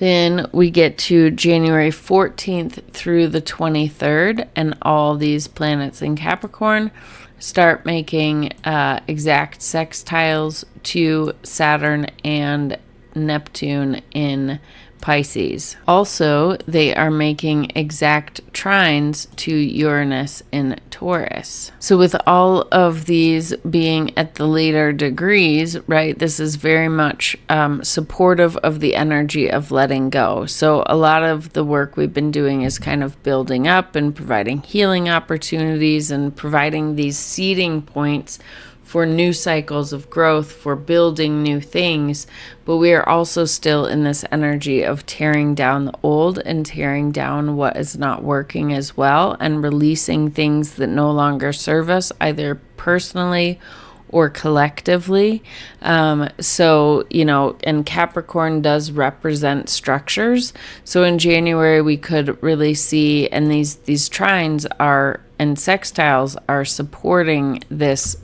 Then we get to January 14th through the 23rd, and all these planets in Capricorn start making exact sextiles to Saturn and Neptune in Pisces. Also, they are making exact trines to Uranus in Taurus. So with all of these being at the later degrees, right, this is very much supportive of the energy of letting go. So a lot of the work we've been doing is kind of building up and providing healing opportunities and providing these seeding points for new cycles of growth, for building new things, but we are also still in this energy of tearing down the old and tearing down what is not working as well, and releasing things that no longer serve us, either personally or collectively. So, and Capricorn does represent structures. So in January, we could really see, and these trines are, and sextiles are supporting this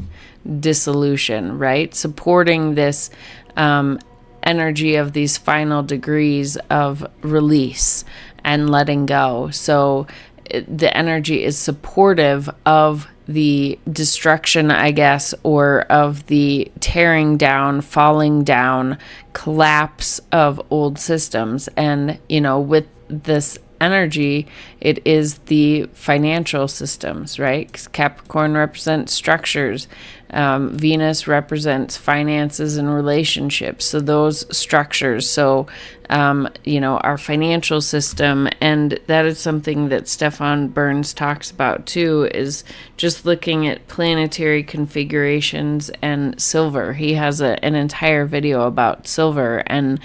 dissolution, right? Supporting this energy of these final degrees of release and letting go. So the energy is supportive of the destruction, I guess, or of the tearing down, falling down, collapse of old systems. And, with this energy, it is the financial systems, right? 'Cause Capricorn represents structures. Venus represents finances and relationships. So those structures. So, our financial system, and that is something that Stefan Burns talks about too, is just looking at planetary configurations and silver. He has an entire video about silver, and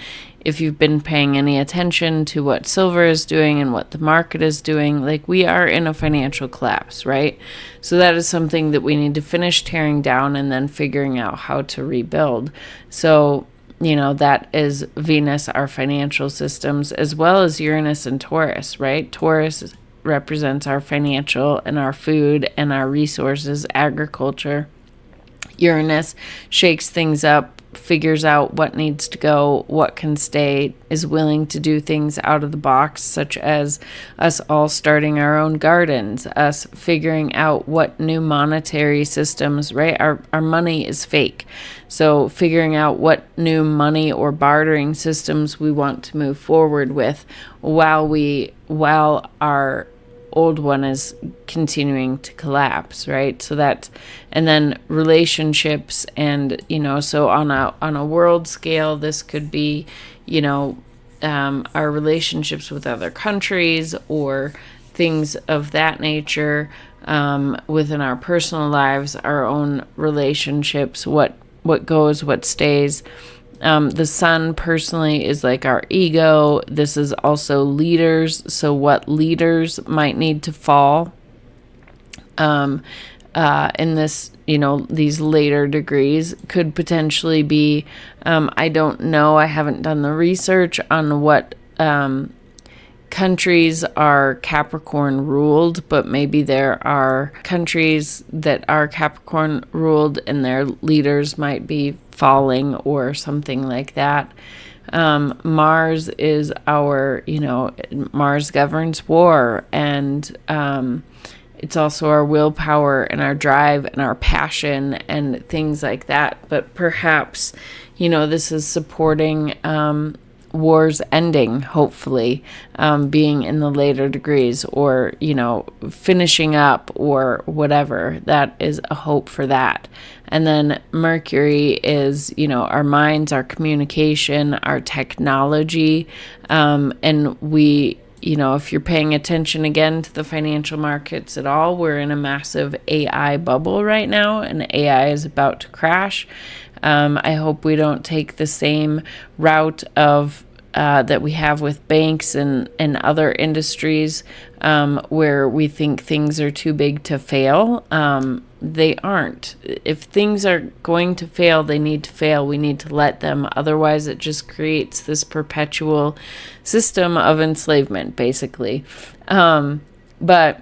if you've been paying any attention to what silver is doing and what the market is doing, like, we are in a financial collapse, right? So that is something that we need to finish tearing down and then figuring out how to rebuild. So, that is Venus, our financial systems, as well as Uranus and Taurus, right? Taurus represents our financial and our food and our resources, agriculture. Uranus shakes things up, figures out what needs to go, what can stay, is willing to do things out of the box, such as us all starting our own gardens, us figuring out what new monetary systems, right? Our money is fake. So figuring out what new money or bartering systems we want to move forward with while our old one is continuing to collapse, right? So that's, and then relationships, and so on a world scale, this could be our relationships with other countries or things of that nature. Within our personal lives, our own relationships, what goes, what stays. The sun personally is like our ego. This is also leaders. So what leaders might need to fall in this, these later degrees could potentially be, I don't know. I haven't done the research on what countries are Capricorn ruled, but maybe there are countries that are Capricorn ruled and their leaders might be falling or something like that. Mars is our, Mars governs war, and it's also our willpower and our drive and our passion and things like that. But perhaps, this is supporting wars ending, hopefully, being in the later degrees, or finishing up, or whatever. That is a hope for that. And then Mercury is our minds, our communication, our technology, and we, if you're paying attention again to the financial markets at all, we're in a massive AI bubble right now, and AI is about to crash. I hope we don't take the same route of that we have with banks and other industries, where we think things are too big to fail. They aren't. If things are going to fail, they need to fail. We need to let them. Otherwise, it just creates this perpetual system of enslavement, basically. But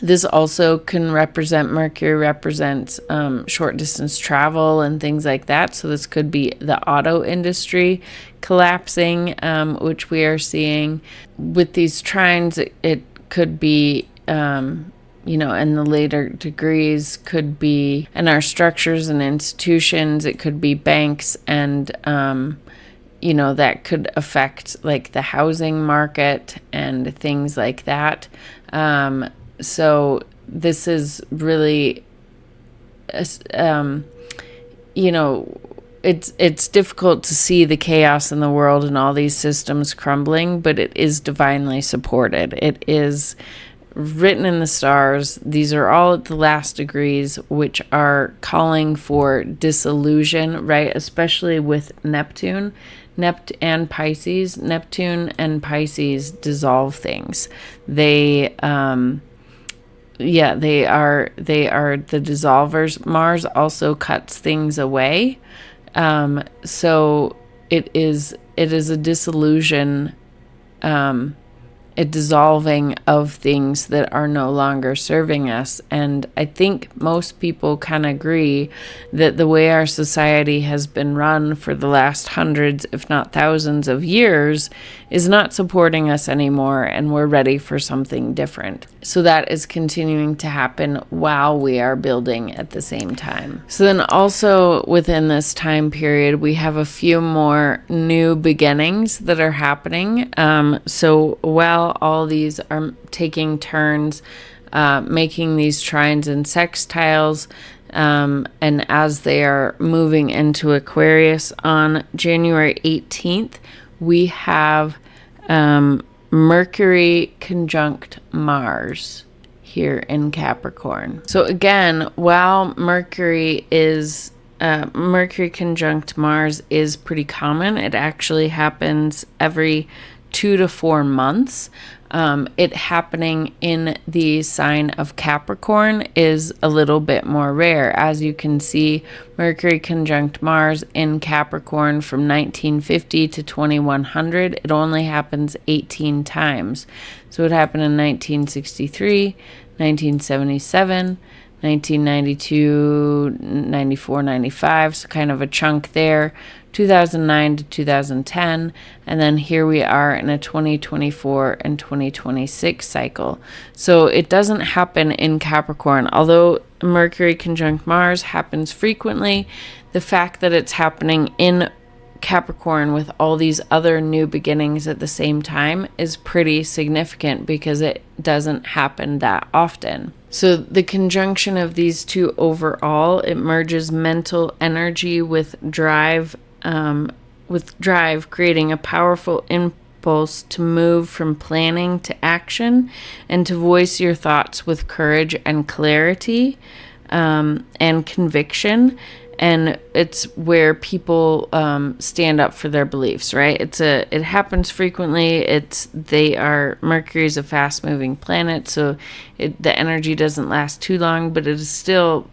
This also can represent, Mercury represents short distance travel and things like that. So this could be the auto industry collapsing, which we are seeing. With these trines, it could be, and the later degrees could be, and our structures and institutions, it could be banks and, that could affect like the housing market and things like that. So this is really, it's difficult to see the chaos in the world and all these systems crumbling, but it is divinely supported. It is written in the stars. These are all at the last degrees, which are calling for disillusion, right? Especially with Neptune and Pisces. Neptune and Pisces dissolve things. They are the dissolvers. Mars also cuts things away. So it is a dissolution, a dissolving of things that are no longer serving us. And I think most people can agree that the way our society has been run for the last hundreds, if not thousands of years, is not supporting us anymore, and we're ready for something different. So that is continuing to happen while we are building at the same time. So then also within this time period, we have a few more new beginnings that are happening. So while all these are taking turns, making these trines and sextiles, and as they are moving into Aquarius on January 18th, we have Mercury conjunct Mars here in Capricorn. So again, while Mercury conjunct Mars is pretty common, it actually happens every 2 to 4 months. It happening in the sign of Capricorn is a little bit more rare. As you can see, Mercury conjunct Mars in Capricorn from 1950 to 2100, it only happens 18 times. So it happened in 1963, 1977, 1992, 94, 95, so kind of a chunk there, 2009 to 2010, and then here we are in a 2024 and 2026 cycle. So it doesn't happen in Capricorn. Although Mercury conjunct Mars happens frequently, the fact that it's happening in Capricorn with all these other new beginnings at the same time is pretty significant because it doesn't happen that often. So the conjunction of these two overall, it merges mental energy with drive, creating a powerful impulse to move from planning to action and to voice your thoughts with courage and clarity, and conviction. And it's where people stand up for their beliefs, right? It happens frequently. Mercury is a fast moving planet, so the energy doesn't last too long, but it is still,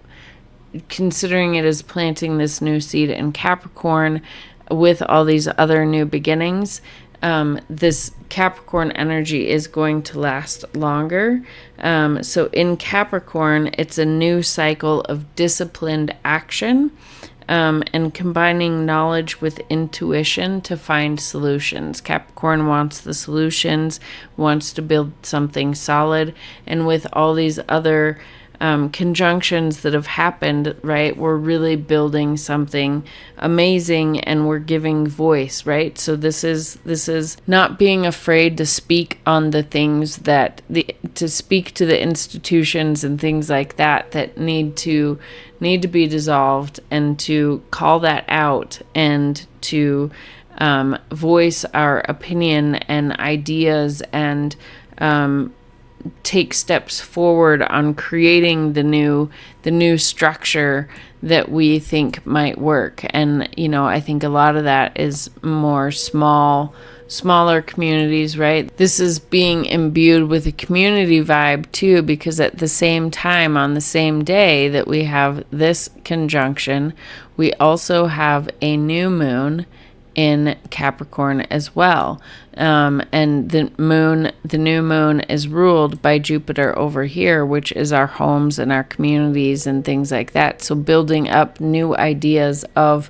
considering it is planting this new seed in Capricorn with all these other new beginnings, this Capricorn energy is going to last longer. So in Capricorn, it's a new cycle of disciplined action, and combining knowledge with intuition to find solutions. Capricorn wants the solutions, wants to build something solid, and with all these other conjunctions that have happened, right, we're really building something amazing and we're giving voice, right? So this is not being afraid to speak on the things to speak to the institutions and things like that need to be dissolved, and to call that out and to voice our opinion and ideas, and take steps forward on creating the new structure that we think might work. And I think a lot of that is more smaller communities, right? This is being imbued with a community vibe too, because at the same time, on the same day that we have this conjunction, we also have a new moon in Capricorn as well. And the new moon is ruled by Jupiter over here, which is our homes and our communities and things like that. So building up new ideas of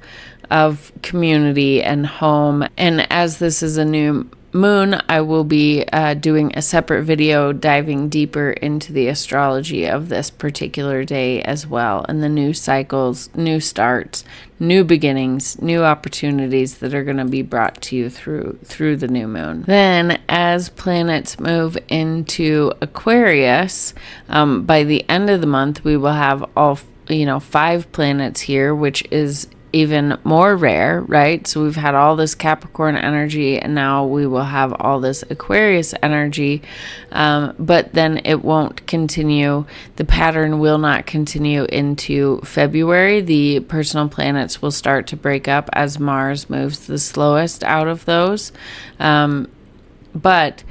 community and home. And as this is a new moon, I will be doing a separate video diving deeper into the astrology of this particular day as well, and the new cycles, new starts, new beginnings, new opportunities that are going to be brought to you through the new moon. Then as planets move into Aquarius, by the end of the month we will have all 5 planets here, which is even more rare, right? So we've had all this Capricorn energy, and now we will have all this Aquarius energy, but then it won't continue. The pattern will not continue into February. The personal planets will start to break up as Mars moves the slowest out of those. But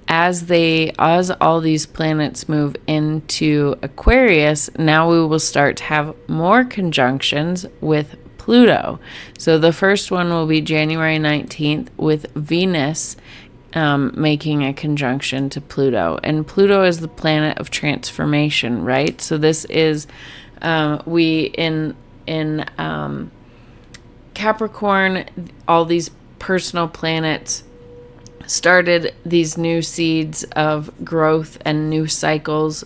as all these planets move into Aquarius, now we will start to have more conjunctions with Pluto. So the first one will be January 19th with Venus making a conjunction to Pluto. And Pluto is the planet of transformation, right? So this is in Capricorn, all these personal planets started these new seeds of growth and new cycles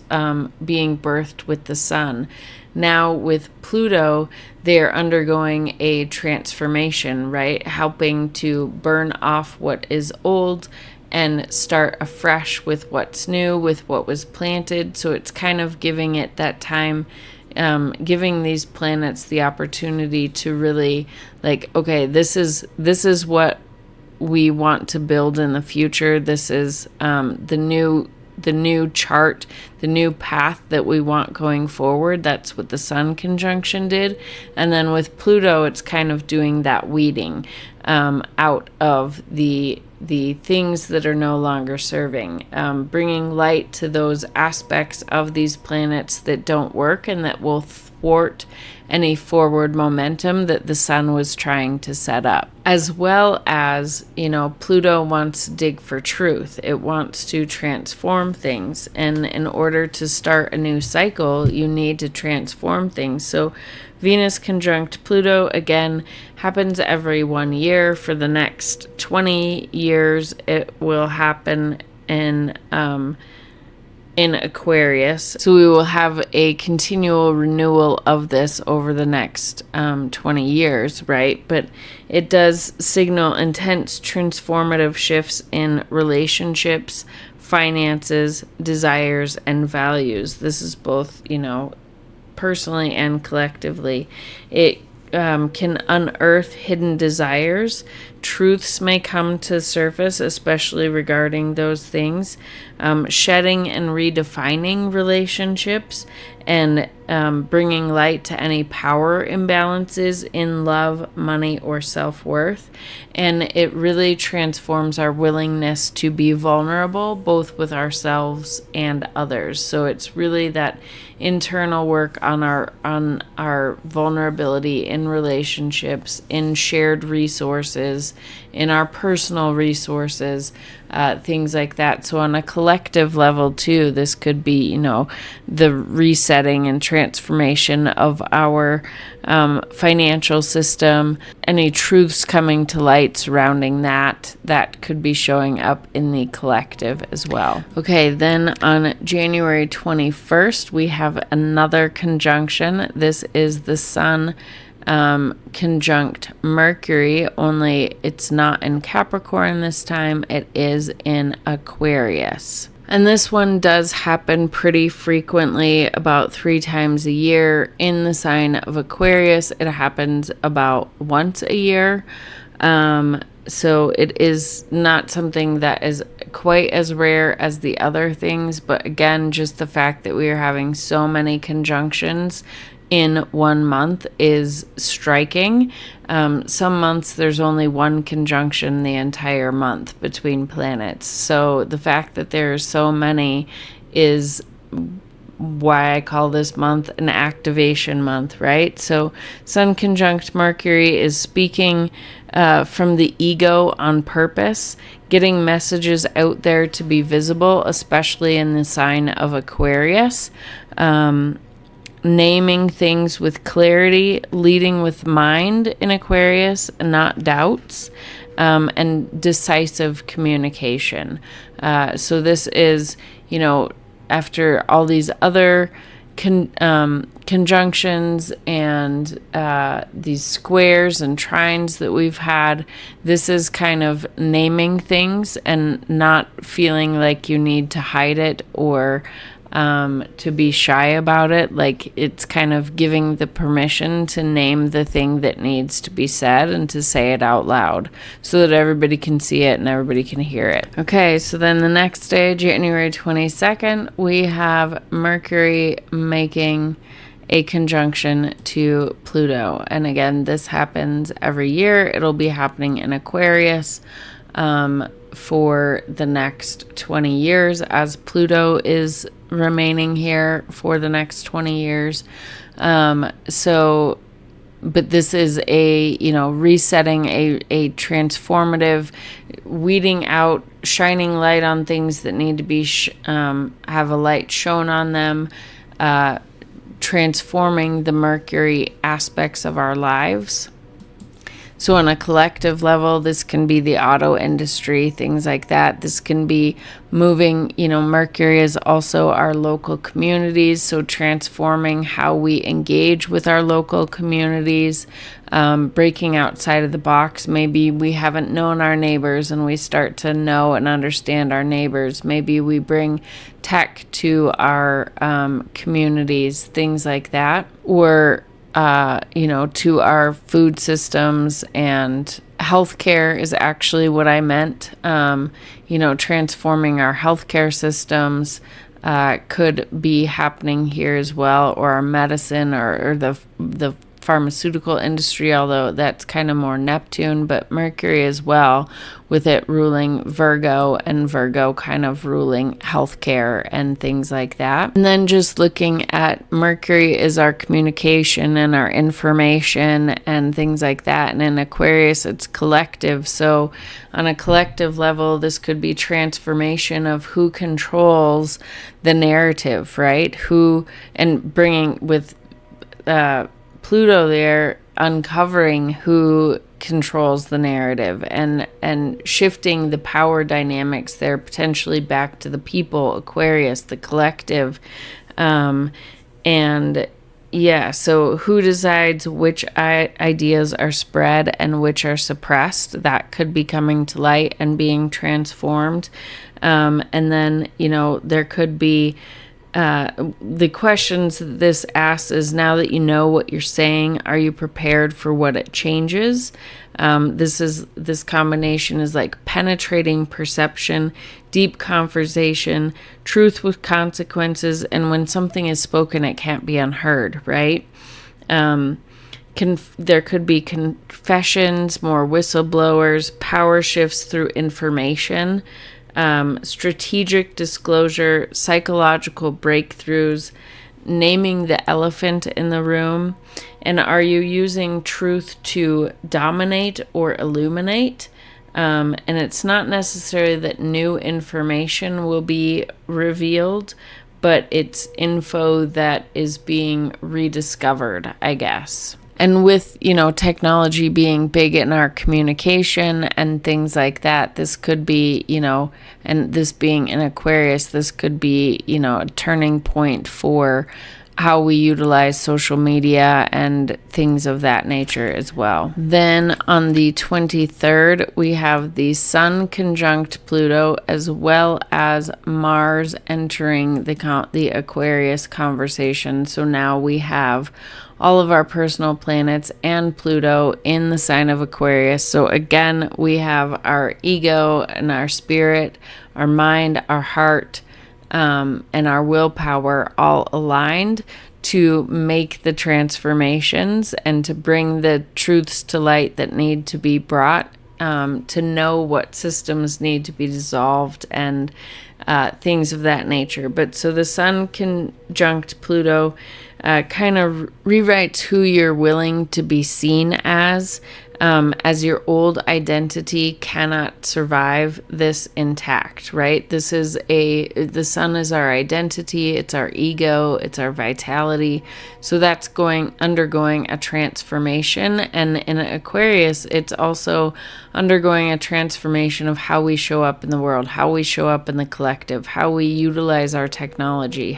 being birthed with the sun. Now with Pluto, they're undergoing a transformation, right? Helping to burn off what is old and start afresh with what's new, with what was planted. So it's kind of giving it that time, giving these planets the opportunity to really okay, this is what we want to build in the future. This is the new chart, the new path that we want going forward. That's what the Sun conjunction did. And then with Pluto, it's kind of doing that weeding out of the things that are no longer serving, bringing light to those aspects of these planets that don't work and that will thwart any forward momentum that the sun was trying to set up. As well as, Pluto wants to dig for truth. It wants to transform things. And in order to start a new cycle, you need to transform things. So Venus conjunct Pluto, again, happens every 1 year. For the next 20 years, it will happen in Aquarius. So we will have a continual renewal of this over the next 20 years, right? But it does signal intense transformative shifts in relationships, finances, desires, and values. This is both, personally and collectively. It can unearth hidden desires. Truths may come to surface, especially regarding those things. Shedding and redefining relationships, and bringing light to any power imbalances in love, money, or self-worth. And it really transforms our willingness to be vulnerable, both with ourselves and others. So it's really that internal work on our vulnerability in relationships, in shared resources, in our personal resources, things like that. So on a collective level too, this could be, the resetting and transformation of our financial system, any truths coming to light surrounding that could be showing up in the collective as well. Okay, then on January 21st, we have another conjunction. This is the Sun conjunct Mercury, only it's not in Capricorn this time, it is in Aquarius. And this one does happen pretty frequently, about 3 times a year in the sign of Aquarius. It happens about once a year. So it is not something that is quite as rare as the other things. But again, just the fact that we are having so many conjunctions in 1 month is striking. Some months there's only one conjunction the entire month between planets. So the fact that there are so many is why I call this month an activation month, right? So Sun conjunct Mercury is speaking from the ego on purpose, getting messages out there to be visible, especially in the sign of Aquarius. Naming things with clarity, leading with mind in Aquarius, not doubts, and decisive communication. So this is, after all these other conjunctions and these squares and trines that we've had, this is kind of naming things and not feeling like you need to hide it or to be shy about it. Like, it's kind of giving the permission to name the thing that needs to be said and to say it out loud so that everybody can see it and everybody can hear it. Okay, so then the next day, January 22nd, we have Mercury making a conjunction to Pluto. And again, this happens every year. It'll be happening in Aquarius for the next 20 years as Pluto is remaining here for the next 20 years. But this is a, resetting, a transformative, weeding out, shining light on things that need to be, have a light shown on them, transforming the Mercury aspects of our lives. So on a collective level, this can be the auto industry, things like that. This can be moving, Mercury is also our local communities, so transforming how we engage with our local communities, breaking outside of the box. Maybe we haven't known our neighbors and we start to know and understand our neighbors. Maybe we bring tech to our communities, things like that. Or to our food systems, and healthcare is actually what I meant. Transforming our healthcare systems could be happening here as well, or our medicine or the pharmaceutical industry, although that's kind of more Neptune, but Mercury as well, with it ruling Virgo, and Virgo kind of ruling healthcare and things like that. And then just looking at Mercury is our communication and our information and things like that. And in Aquarius, it's collective. So on a collective level, this could be transformation of who controls the narrative, right? And bringing with Pluto there, uncovering who controls the narrative and shifting the power dynamics there, potentially back to the people, Aquarius, the collective. So who decides which ideas are spread and which are suppressed? That could be coming to light and being transformed. And then, there could be the questions that this asks is, now that you know what you're saying, are you prepared for what it changes? This combination is like penetrating perception, deep conversation, truth with consequences, and when something is spoken, it can't be unheard, right? There could be confessions, more whistleblowers, power shifts through information, strategic disclosure, psychological breakthroughs, naming the elephant in the room. And are you using truth to dominate or illuminate? And it's not necessarily that new information will be revealed, but it's info that is being rediscovered, I guess. And with, technology being big in our communication and things like that, this could be, and this being in Aquarius, this could be, a turning point for how we utilize social media and things of that nature as well. Then on the 23rd, we have the Sun conjunct Pluto, as well as Mars entering the Aquarius conversation. So now we have all of our personal planets and Pluto in the sign of Aquarius. So again, we have our ego and our spirit, our mind, our heart, and our willpower all aligned to make the transformations and to bring the truths to light that need to be brought to know what systems need to be dissolved and things of that nature. But so the Sun conjunct Pluto kind of rewrites who you're willing to be seen as your old identity cannot survive this intact, right? The Sun is our identity, it's our ego, it's our vitality. So that's undergoing a transformation. And in Aquarius, it's also undergoing a transformation of how we show up in the world, how we show up in the collective, how we utilize our technology,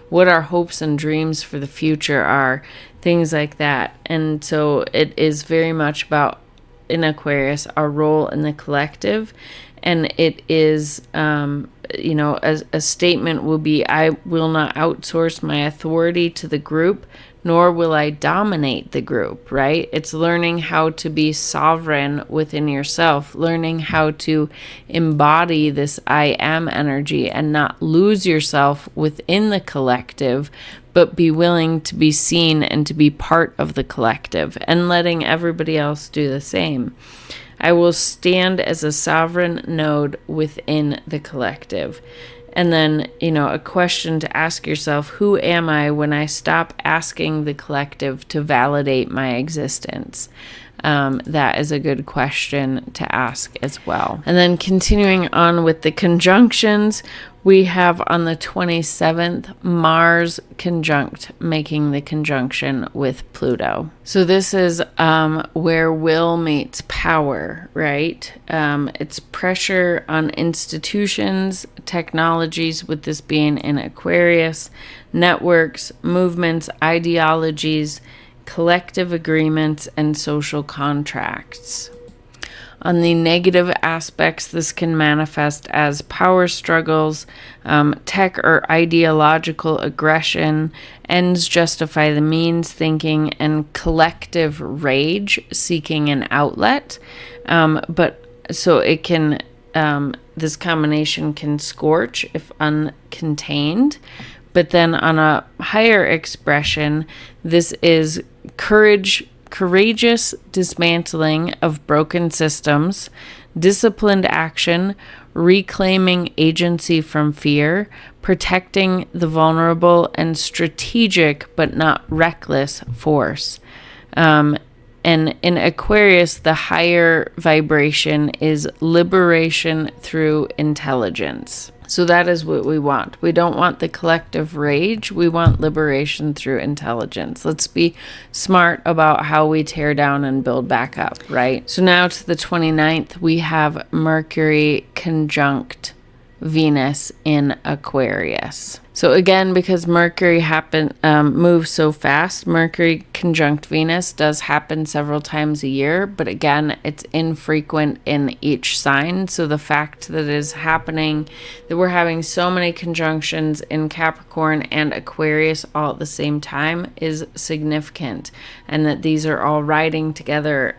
what our hopes and dreams for the future are, things like that. And so it is very much about, in Aquarius, our role in the collective. And it is, a statement will be, I will not outsource my authority to the group, nor will I dominate the group, right? It's learning how to be sovereign within yourself, learning how to embody this I am energy and not lose yourself within the collective, but be willing to be seen and to be part of the collective and letting everybody else do the same. I will stand as a sovereign node within the collective. And then, a question to ask yourself, who am I when I stop asking the collective to validate my existence? That is a good question to ask as well. And then continuing on with the conjunctions, we have on the 27th, Mars conjunct, making the conjunction with Pluto. So this is where will meets power, right? It's pressure on institutions, technologies, with this being in Aquarius, networks, movements, ideologies, collective agreements, and social contracts. On the negative aspects, this can manifest as power struggles, tech or ideological aggression, ends justify the means thinking, and collective rage seeking an outlet. But so it can, this combination can scorch if uncontained. But then on a higher expression, this is courageous dismantling of broken systems, disciplined action, reclaiming agency from fear, protecting the vulnerable, and strategic but not reckless force. And in Aquarius, the higher vibration is liberation through intelligence. So that is what we want. We don't want the collective rage. We want liberation through intelligence. Let's be smart about how we tear down and build back up, right? So now to the 29th, we have Mercury conjunct Venus in Aquarius. So again, because Mercury moves so fast, Mercury conjunct Venus does happen several times a year, but again, it's infrequent in each sign. So the fact that it is happening, that we're having so many conjunctions in Capricorn and Aquarius all at the same time, is significant, and that these are all riding together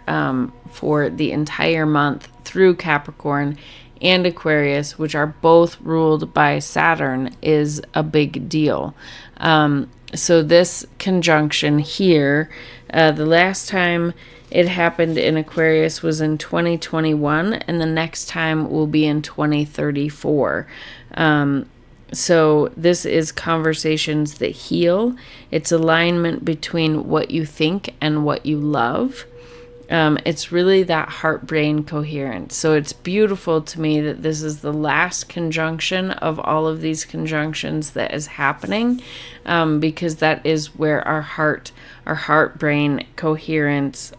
for the entire month through Capricorn and Aquarius, which are both ruled by Saturn, is a big deal. So this conjunction here, the last time it happened in Aquarius was in 2021, and the next time will be in 2034. So this is conversations that heal. It's alignment between what you think and what you love. It's really that heart-brain coherence. So it's beautiful to me that this is the last conjunction of all of these conjunctions that is happening, because that is where our heart-brain coherence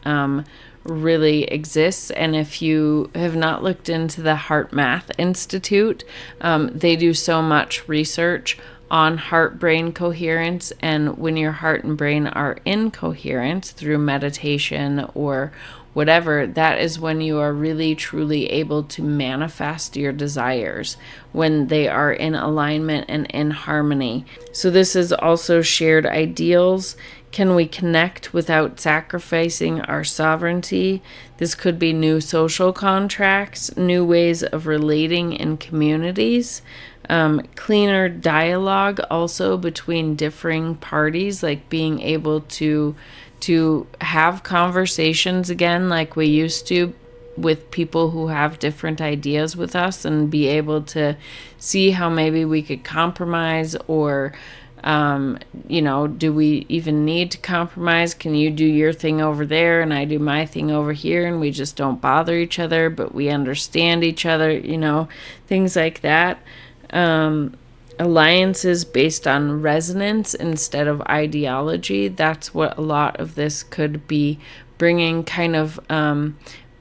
really exists. And if you have not looked into the Heart Math Institute, they do so much research on heart-brain coherence, and when your heart and brain are in coherence through meditation or whatever, that is when you are really truly able to manifest your desires, when they are in alignment and in harmony. So this is also shared ideals. Can we connect without sacrificing our sovereignty? This could be new social contracts, new ways of relating in communities, cleaner dialogue also between differing parties, like being able to have conversations again like we used to with people who have different ideas with us and be able to see how maybe we could compromise, or do we even need to compromise? Can you do your thing over there and I do my thing over here, and we just don't bother each other, but we understand each other, things like that. Alliances based on resonance instead of ideology. That's what a lot of this could be bringing, kind of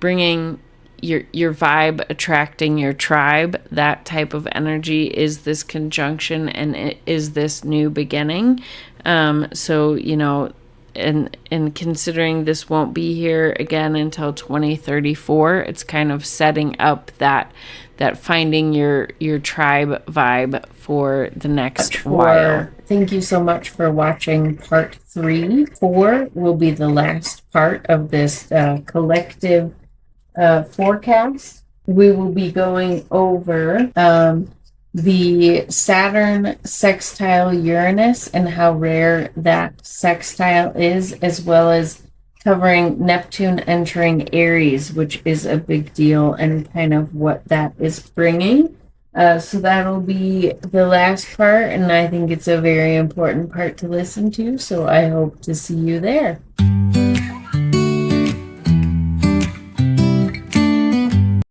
bringing your vibe, attracting your tribe. That type of energy is this conjunction, and it is this new beginning. And considering this won't be here again until 2034, it's kind of setting up that finding your tribe vibe for the next while. Thank you so much for watching part 3. 4 will be the last part of this collective forecast. We will be going over the Saturn sextile Uranus and how rare that sextile is, as well as covering Neptune entering Aries, which is a big deal, and kind of what that is bringing. So that'll be the last part, and I think it's a very important part to listen to, so I hope to see you there.